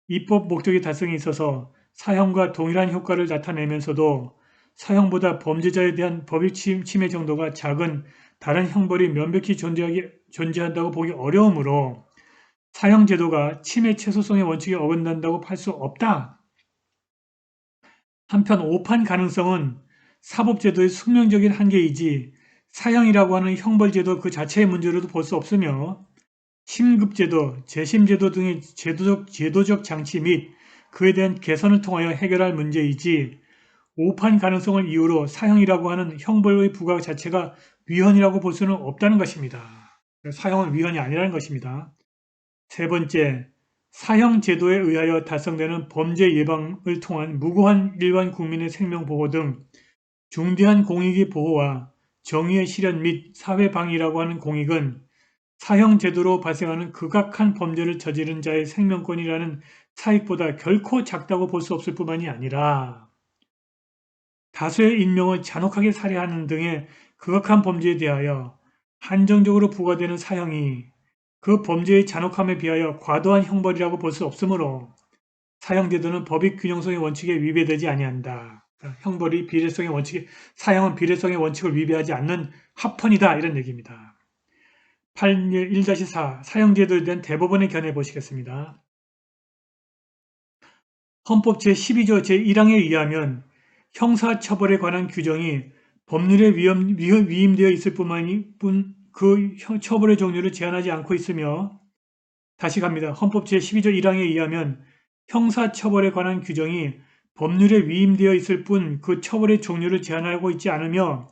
입법 목적의 달성에 있어서 사형과 동일한 효과를 나타내면서도 사형보다 범죄자에 대한 법익 침해 정도가 작은 다른 형벌이 명백히 존재한다고 보기 어려우므로 사형 제도가 침해 최소성의 원칙에 어긋난다고 할 수 없다. 한편 오판 가능성은 사법제도의 숙명적인 한계이지 사형이라고 하는 형벌제도 그 자체의 문제로도 볼 수 없으며 심급제도, 재심제도 등의 제도적 장치 및 그에 대한 개선을 통하여 해결할 문제이지 오판 가능성을 이유로 사형이라고 하는 형벌의 부과 자체가 위헌이라고 볼 수는 없다는 것입니다. 사형은 위헌이 아니라는 것입니다. 세 번째, 사형 제도에 의하여 달성되는 범죄 예방을 통한 무고한 일반 국민의 생명 보호 등 중대한 공익의 보호와 정의의 실현 및 사회 방위라고 하는 공익은 사형 제도로 발생하는 극악한 범죄를 저지른 자의 생명권이라는 차익보다 결코 작다고 볼 수 없을 뿐만이 아니라 다수의 인명을 잔혹하게 살해하는 등의 극악한 범죄에 대하여 한정적으로 부과되는 사형이 그 범죄의 잔혹함에 비하여 과도한 형벌이라고 볼 수 없으므로 사형제도는 법익 균형성의 원칙에 위배되지 아니한다. 형벌이 사형은 비례성의 원칙을 위배하지 않는 합헌이다 이런 얘기입니다. 1-4 사형제도에 대한 대법원의 견해 보시겠습니다. 헌법 제12조 제1항에 의하면 형사처벌에 관한 규정이 법률에 위임되어 있을 뿐 그 처벌의 종류를 제한하지 않고 있으며 다시 갑니다. 헌법 제12조 1항에 의하면 형사처벌에 관한 규정이 법률에 위임되어 있을 뿐 그 처벌의 종류를 제한하고 있지 않으며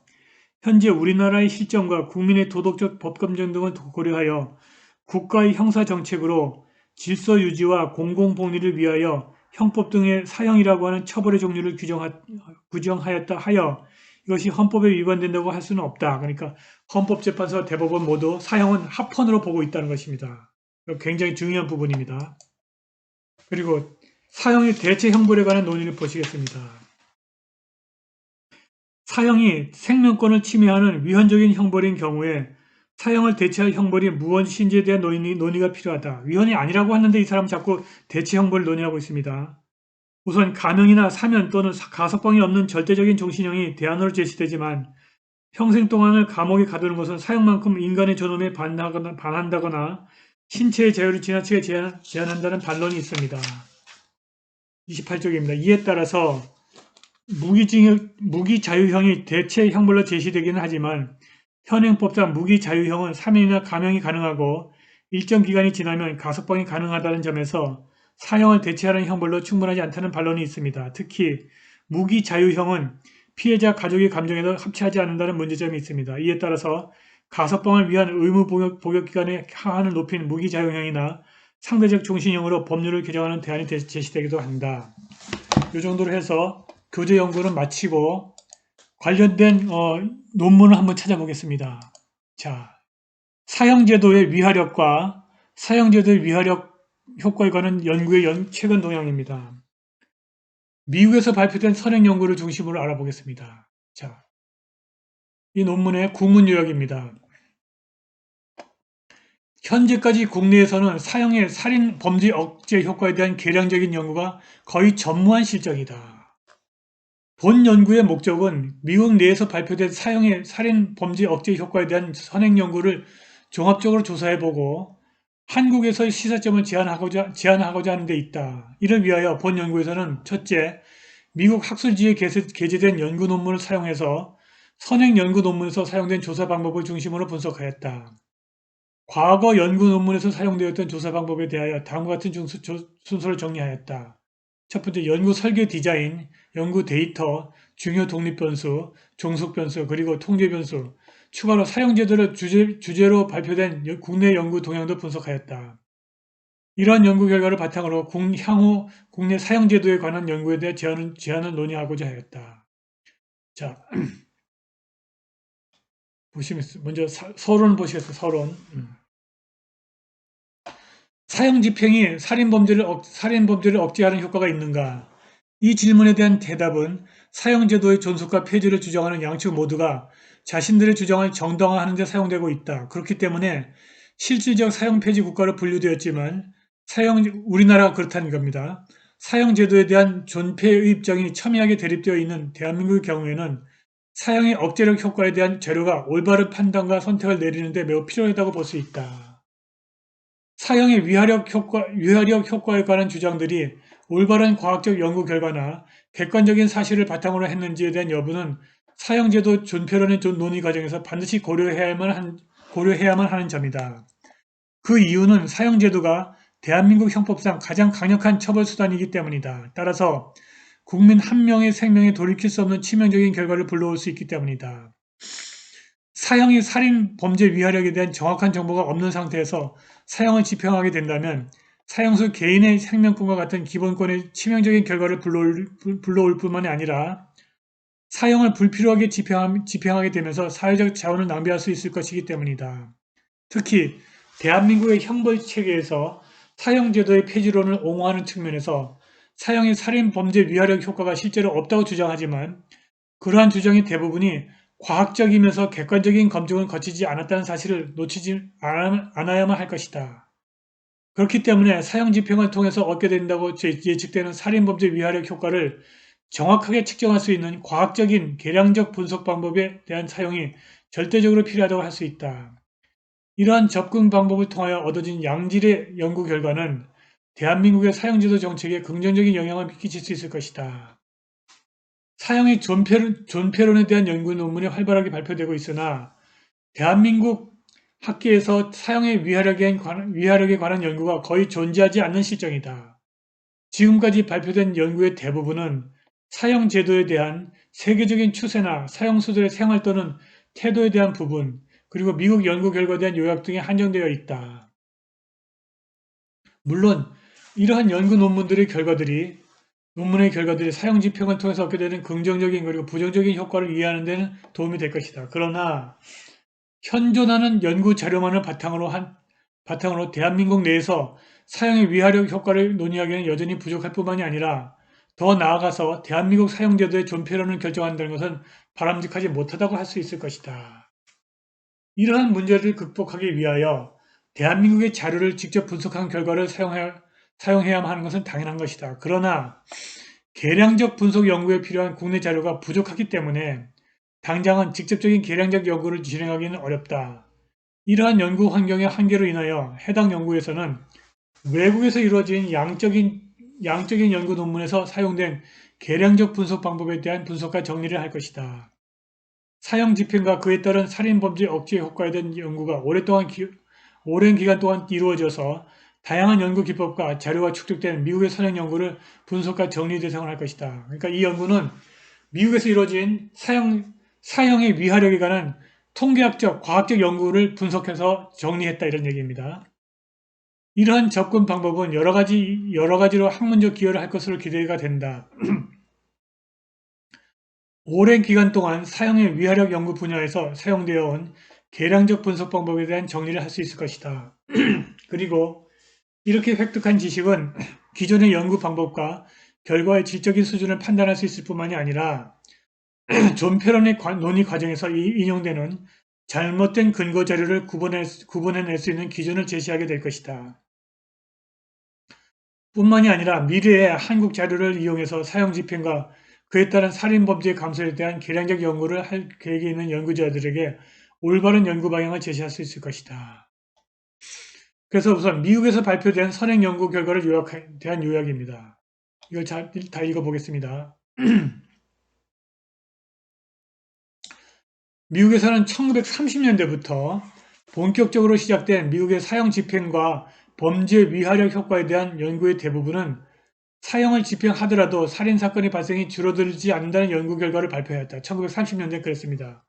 현재 우리나라의 실정과 국민의 도덕적 법감정 등을 고려하여 국가의 형사정책으로 질서 유지와 공공복리를 위하여 형법 등의 사형이라고 하는 처벌의 종류를 규정하였다 하여 이것이 헌법에 위반된다고 할 수는 없다. 그러니까 헌법재판소와 대법원 모두 사형은 합헌으로 보고 있다는 것입니다. 굉장히 중요한 부분입니다. 그리고 사형의 대체 형벌에 관한 논의를 보시겠습니다. 사형이 생명권을 침해하는 위헌적인 형벌인 경우에 사형을 대체할 형벌이 무엇인지에 대한 논의가 필요하다. 위헌이 아니라고 하는데 이 사람은 자꾸 대체 형벌을 논의하고 있습니다. 우선 감형이나 사면 또는 가석방이 없는 절대적인 종신형이 대안으로 제시되지만 평생 동안을 감옥에 가두는 것은 사형만큼 인간의 존엄에 반한다거나 신체의 자유를 지나치게 제한한다는 반론이 있습니다. 28쪽입니다. 이에 따라서 무기자유형이 대체 형벌로 제시되기는 하지만 현행법상 무기자유형은 사면이나 감형이 가능하고 일정 기간이 지나면 가석방이 가능하다는 점에서 사형을 대체하는 형벌로 충분하지 않다는 반론이 있습니다. 특히 무기자유형은 피해자 가족의 감정에도 합치하지 않는다는 문제점이 있습니다. 이에 따라서 가석방을 위한 의무 복역 기간의 하한을 높인 무기자유형이나 상대적 종신형으로 법률을 개정하는 대안이 제시되기도 한다. 이 정도로 해서 교재 연구는 마치고 관련된 논문을 한번 찾아보겠습니다. 자, 사형제도의 위화력과 사형제도의 위화력 효과에 관한 연구의 최근 동향입니다. 미국에서 발표된 선행 연구를 중심으로 알아보겠습니다. 자, 이 논문의 국문 요약입니다. 현재까지 국내에서는 사형의 살인 범죄 억제 효과에 대한 계량적인 연구가 거의 전무한 실정이다. 본 연구의 목적은 미국 내에서 발표된 사형의 살인 범죄 억제 효과에 대한 선행 연구를 종합적으로 조사해보고 한국에서의 시사점을 제안하고자 하는 데 있다. 이를 위하여 본 연구에서는 첫째, 미국 학술지에 게재된 연구 논문을 사용해서 선행 연구 논문에서 사용된 조사 방법을 중심으로 분석하였다. 과거 연구 논문에서 사용되었던 조사 방법에 대하여 다음과 같은 순서를 정리하였다. 첫 번째, 연구 설계 디자인, 연구 데이터, 중요 독립 변수, 종속 변수, 그리고 통제 변수, 추가로 사용 제도를 주제로 발표된 국내 연구 동향도 분석하였다. 이러한 연구 결과를 바탕으로 향후 국내 사용 제도에 관한 연구에 대해 제안을 논의하고자 하였다. 자, 보시면 먼저 서론 보시겠어요. 서론. 사형 집행이 살인 범죄를 억제하는 효과가 있는가? 이 질문에 대한 대답은 사형제도의 존속과 폐지를 주장하는 양측 모두가 자신들의 주장을 정당화하는 데 사용되고 있다. 그렇기 때문에 실질적 사형 폐지 국가로 분류되었지만 우리나라가 그렇다는 겁니다. 사형제도에 대한 존폐의 입장이 첨예하게 대립되어 있는 대한민국의 경우에는 사형의 억제력 효과에 대한 재료가 올바른 판단과 선택을 내리는 데 매우 필요하다고 볼 수 있다. 사형의 위화력 효과에 관한 주장들이 올바른 과학적 연구 결과나 객관적인 사실을 바탕으로 했는지에 대한 여부는 사형제도 존폐론의 논의 과정에서 반드시 고려해야만 하는 점이다. 그 이유는 사형제도가 대한민국 형법상 가장 강력한 처벌수단이기 때문이다. 따라서 국민 한 명의 생명에 돌이킬 수 없는 치명적인 결과를 불러올 수 있기 때문이다. 사형의 살인 범죄 위화력에 대한 정확한 정보가 없는 상태에서 사형을 집행하게 된다면 사형수 개인의 생명권과 같은 기본권의 치명적인 결과를 불러올 뿐만이 아니라 사형을 불필요하게 집행하게 되면서 사회적 자원을 낭비할 수 있을 것이기 때문이다. 특히 대한민국의 형벌체계에서 사형제도의 폐지론을 옹호하는 측면에서 사형의 살인 범죄 위화력 효과가 실제로 없다고 주장하지만 그러한 주장의 대부분이 과학적이면서 객관적인 검증을 거치지 않았다는 사실을 놓치지 않아야만 할 것이다. 그렇기 때문에 사형 집행을 통해서 얻게 된다고 예측되는 살인범죄 위화력 효과를 정확하게 측정할 수 있는 과학적인 계량적 분석 방법에 대한 사용이 절대적으로 필요하다고 할 수 있다. 이러한 접근 방법을 통하여 얻어진 양질의 연구 결과는 대한민국의 사형제도 정책에 긍정적인 영향을 끼칠 수 있을 것이다. 사형의 존폐론에 대한 연구 논문이 활발하게 발표되고 있으나 대한민국 학계에서 사형의 위화력에 관한 연구가 거의 존재하지 않는 실정이다. 지금까지 발표된 연구의 대부분은 사형 제도에 대한 세계적인 추세나 사형수들의 생활 또는 태도에 대한 부분, 그리고 미국 연구 결과에 대한 요약 등에 한정되어 있다. 물론 이러한 연구 논문의 결과들이 사형 집행을 통해서 얻게 되는 긍정적인 그리고 부정적인 효과를 이해하는 데는 도움이 될 것이다. 그러나 현존하는 연구 자료만을 바탕으로 대한민국 내에서 사형의 위화력 효과를 논의하기에는 여전히 부족할 뿐만이 아니라 더 나아가서 대한민국 사형제도의 존폐론을 결정한다는 것은 바람직하지 못하다고 할 수 있을 것이다. 이러한 문제를 극복하기 위하여 대한민국의 자료를 직접 분석한 결과를 사용해야만 하는 것은 당연한 것이다. 그러나 계량적 분석 연구에 필요한 국내 자료가 부족하기 때문에 당장은 직접적인 계량적 연구를 진행하기는 어렵다. 이러한 연구 환경의 한계로 인하여 해당 연구에서는 외국에서 이루어진 양적인 연구 논문에서 사용된 계량적 분석 방법에 대한 분석과 정리를 할 것이다. 사형 집행과 그에 따른 살인범죄 억제 효과에 대한 연구가 오랜 기간 동안 이루어져서 다양한 연구 기법과 자료가 축적된 미국의 사형 연구를 분석과 정리 대상을 할 것이다. 그러니까 이 연구는 미국에서 이루어진 사형의 위화력에 관한 통계학적, 과학적 연구를 분석해서 정리했다 이런 얘기입니다. 이러한 접근 방법은 여러 가지로 학문적 기여를 할 것으로 기대가 된다. 오랜 기간 동안 사형의 위화력 연구 분야에서 사용되어 온 계량적 분석 방법에 대한 정리를 할 수 있을 것이다. 그리고 이렇게 획득한 지식은 기존의 연구 방법과 결과의 질적인 수준을 판단할 수 있을 뿐만이 아니라 존 페런의 논의 과정에서 인용되는 잘못된 근거 자료를 구분해낼 수 있는 기준을 제시하게 될 것이다. 뿐만이 아니라 미래의 한국 자료를 이용해서 사형 집행과 그에 따른 살인범죄 감소에 대한 계량적 연구를 할 계획에 있는 연구자들에게 올바른 연구 방향을 제시할 수 있을 것이다. 그래서 우선 미국에서 발표된 선행 연구 결과를 대한 요약입니다. 이걸 다 읽어보겠습니다. 미국에서는 1930년대부터 본격적으로 시작된 미국의 사형 집행과 범죄 위화력 효과에 대한 연구의 대부분은 사형을 집행하더라도 살인사건의 발생이 줄어들지 않는다는 연구 결과를 발표하였다. 1930년대에 그랬습니다.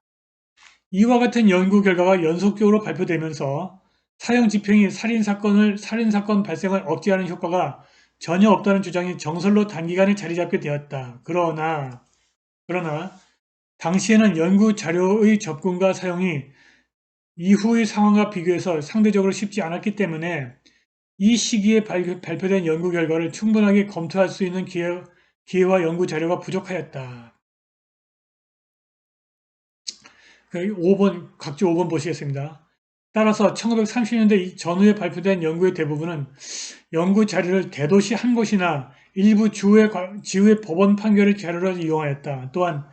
이와 같은 연구 결과가 연속적으로 발표되면서 사형 집행이 살인사건 발생을 억제하는 효과가 전혀 없다는 주장이 정설로 단기간에 자리잡게 되었다. 그러나 당시에는 연구 자료의 접근과 사용이 이후의 상황과 비교해서 상대적으로 쉽지 않았기 때문에 이 시기에 발표된 연구 결과를 충분하게 검토할 수 있는 기회와 연구 자료가 부족하였다. 각주 5번 보시겠습니다. 따라서 1930년대 전후에 발표된 연구의 대부분은 연구 자료를 대도시 한 곳이나 일부 지구의 법원 판결을 자료로 이용하였다. 또한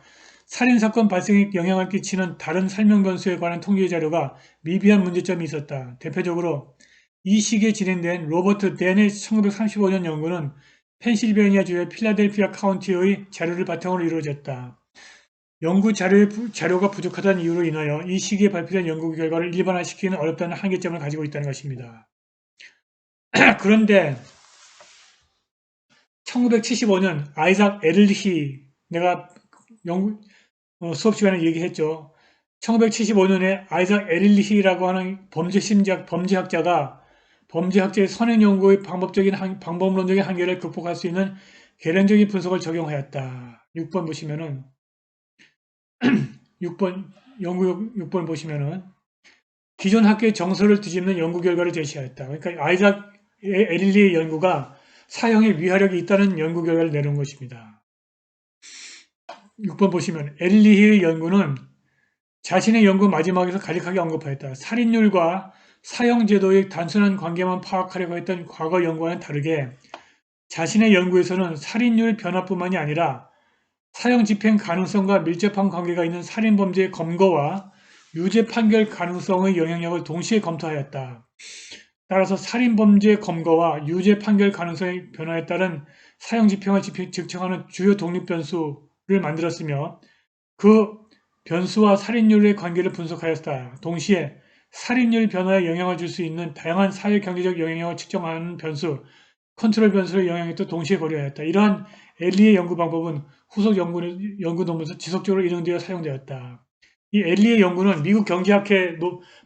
살인사건 발생에 영향을 끼치는 다른 설명 변수에 관한 통계 자료가 미비한 문제점이 있었다. 대표적으로 이 시기에 진행된 로버트 댄의 1935년 연구는 펜실베니아주의 필라델피아 카운티의 자료를 바탕으로 이루어졌다. 연구 자료가 부족하다는 이유로 인하여 이 시기에 발표된 연구 결과를 일반화시키기는 어렵다는 한계점을 가지고 있다는 것입니다. 그런데 1975년 아이작 에를리히, 내가 수업 시간에 얘기했죠. 1975년에 아이작 에릴리히라고 하는 범죄학자가 범죄학자의 선행 연구의 방법론적인 한계를 극복할 수 있는 계량적인 분석을 적용하였다. 6번 보시면은 6번 보시면은 기존 학계의 정설을 뒤집는 연구 결과를 제시하였다. 그러니까 아이작 에릴리히의 연구가 사형의 위화력이 있다는 연구 결과를 내놓은 것입니다. 6번 보시면 에릴리히의 연구는 자신의 연구 마지막에서 간략하게 언급하였다. 살인율과 사형제도의 단순한 관계만 파악하려고 했던 과거 연구와는 다르게 자신의 연구에서는 살인율 변화뿐만이 아니라 사형 집행 가능성과 밀접한 관계가 있는 살인범죄의 검거와 유죄 판결 가능성의 영향력을 동시에 검토하였다. 따라서 살인범죄 검거와 유죄 판결 가능성의 변화에 따른 사형 집행을 측정하는 주요 독립 변수를 만들었으며 그 변수와 살인율의 관계를 분석하였다. 동시에 살인율 변화에 영향을 줄 수 있는 다양한 사회 경제적 영향력을 측정하는 변수, 컨트롤 변수의 영향력도 동시에 고려하였다. 이러한 엘리의 연구 방법은 후속 연구 논문에서 지속적으로 인용되어 사용되었다. 이 엘리의 연구는 미국 경제학회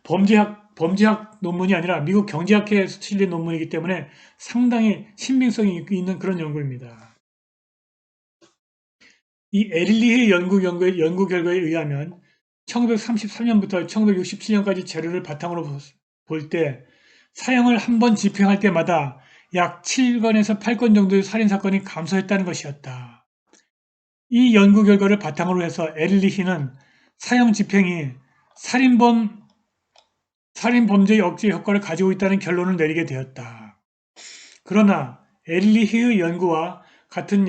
범죄학 논문이 아니라 미국 경제학회에 실린 논문이기 때문에 상당히 신빙성이 있는 그런 연구입니다. 이 에릴리의 연구 결과에 의하면 1933년부터 1967년까지 자료를 바탕으로 볼 때 사형을 한 번 집행할 때마다 약 7건에서 8건 정도의 살인사건이 감소했다는 것이었다. 이 연구 결과를 바탕으로 해서 에릴리히는 사형 집행이 살인범죄 억제 효과를 가지고 있다는 결론을 내리게 되었다. 그러나 에릴리히의 연구와 같은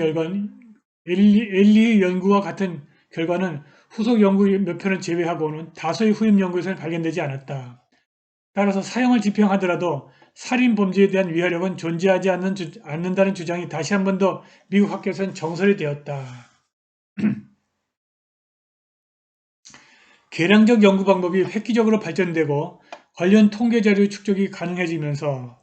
결과는 후속 연구 몇 편을 제외하고는 다수의 후임 연구에서는 발견되지 않았다. 따라서 사형을 집행하더라도 살인 범죄에 대한 위화력은 존재하지 않는다는 주장이 다시 한 번 더 미국 학계에서는 정설이 되었다. 계량적 연구 방법이 획기적으로 발전되고 관련 통계 자료 축적이 가능해지면서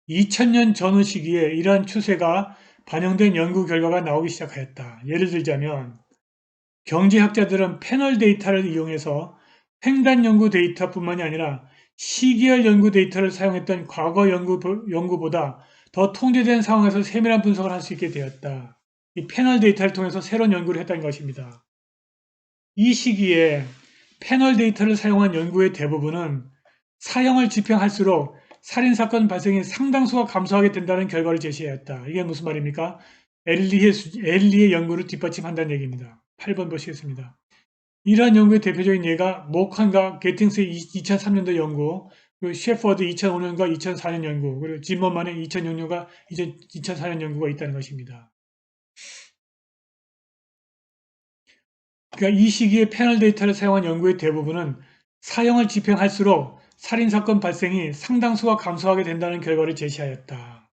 2000년 전후 시기에 이러한 추세가 반영된 연구 결과가 나오기 시작하였다. 예를 들자면 경제학자들은 패널 데이터를 이용해서 횡단 연구 데이터뿐만이 아니라 시계열 연구 데이터를 사용했던 과거 연구보다 더 통제된 상황에서 세밀한 분석을 할 수 있게 되었다. 이 패널 데이터를 통해서 새로운 연구를 했다는 것입니다. 이 시기에 패널 데이터를 사용한 연구의 대부분은 사형을 집행할수록 살인사건 발생이 상당수가 감소하게 된다는 결과를 제시하였다. 이게 무슨 말입니까? 엘리의 연구를 뒷받침한다는 얘기입니다. 8번 보시겠습니다. 이러한 연구의 대표적인 예가 모칸과 게팅스의 2003년도 연구, 그리고 셰퍼드 2005년과 2004년 연구, 그리고 짐머만의 2006년과 2004년 연구가 있다는 것입니다. 그러니까 이 시기에 패널 데이터를 사용한 연구의 대부분은 사형을 집행할수록 살인사건 발생이 상당수가 감소하게 된다는 결과를 제시하였다.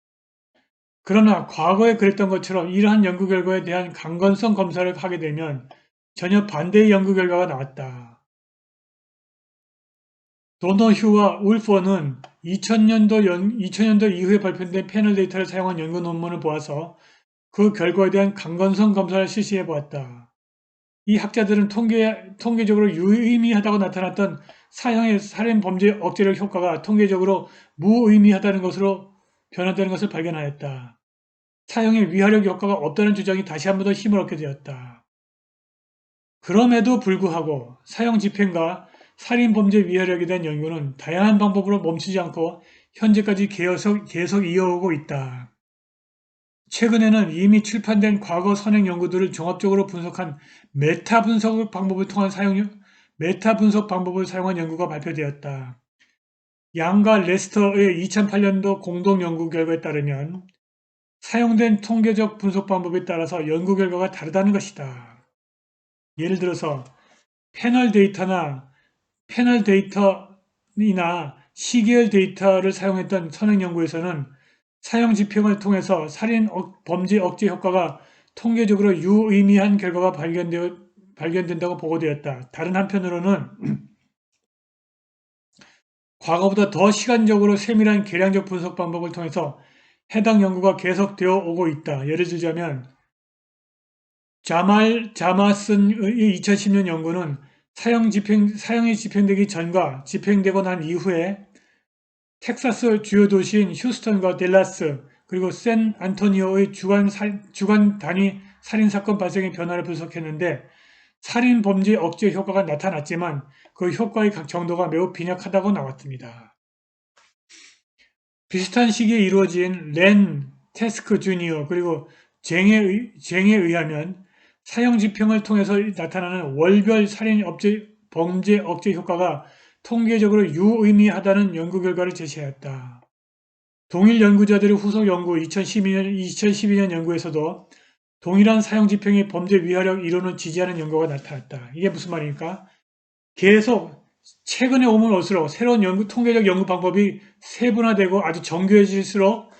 그러나 과거에 그랬던 것처럼 이러한 연구 결과에 대한 강건성 검사를 하게 되면 전혀 반대의 연구 결과가 나왔다. 도너휴와 울퍼는 2000년도 이후에 발표된 패널 데이터를 사용한 연구 논문을 보아서 그 결과에 대한 강건성 검사를 실시해 보았다. 이 학자들은 통계적으로 유의미하다고 나타났던 사형의 살인 범죄 억제력 효과가 통계적으로 무의미하다는 것으로 변화되는 것을 발견하였다. 사형의 위화력 효과가 없다는 주장이 다시 한 번 더 힘을 얻게 되었다. 그럼에도 불구하고 사형 집행과 살인 범죄 위화력에 대한 연구는 다양한 방법으로 멈추지 않고 현재까지 계속 이어오고 있다. 최근에는 이미 출판된 과거 선행 연구들을 종합적으로 분석한 메타 분석 방법을 사용한 연구가 발표되었다. 양과 레스터의 2008년도 공동 연구 결과에 따르면 사용된 통계적 분석 방법에 따라서 연구 결과가 다르다는 것이다. 예를 들어서 패널 데이터나 시계열 데이터를 사용했던 선행 연구에서는 사형 집행을 통해서 살인 범죄 억제 효과가 통계적으로 유의미한 결과가 발견된다고 보고되었다. 다른 한편으로는 과거보다 더 시간적으로 세밀한 계량적 분석 방법을 통해서 해당 연구가 계속되어 오고 있다. 예를 들자면 자마슨의 2010년 연구는 사형이 집행되기 전과 집행되고 난 이후에 텍사스 주요 도시인 휴스턴과 댈러스 그리고 샌 안토니오의 주간 단위 살인사건 발생의 변화를 분석했는데 살인 범죄 억제 효과가 나타났지만 그 효과의 정도가 매우 빈약하다고 나왔습니다. 비슷한 시기에 이루어진 렌 테스크 주니어 그리고 쟁에 의하면 사형 집행을 통해서 나타나는 월별 살인 범죄 억제 효과가 통계적으로 유의미하다는 연구 결과를 제시하였다. 동일 연구자들의 후속 연구 2012년 연구에서도 동일한 사형 집행의 범죄 위화력 이론을 지지하는 연구가 나타났다. 이게 무슨 말입니까? 계속 최근에 오면 올수록 새로운 통계적 연구 방법이 세분화되고 아주 정교해질수록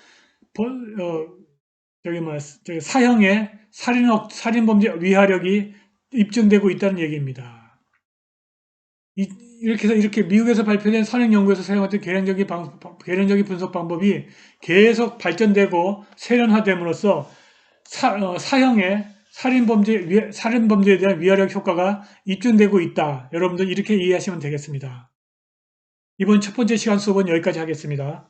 사형의 살인 범죄 위화력이 입증되고 있다는 얘기입니다. 이렇게 해서 이렇게 미국에서 발표된 선행 연구에서 사용했던 계량적인 분석 방법이 계속 발전되고 세련화됨으로써 사형의 살인 범죄에 대한 위화력 효과가 입증되고 있다. 여러분들 이렇게 이해하시면 되겠습니다. 이번 첫 번째 시간 수업은 여기까지 하겠습니다.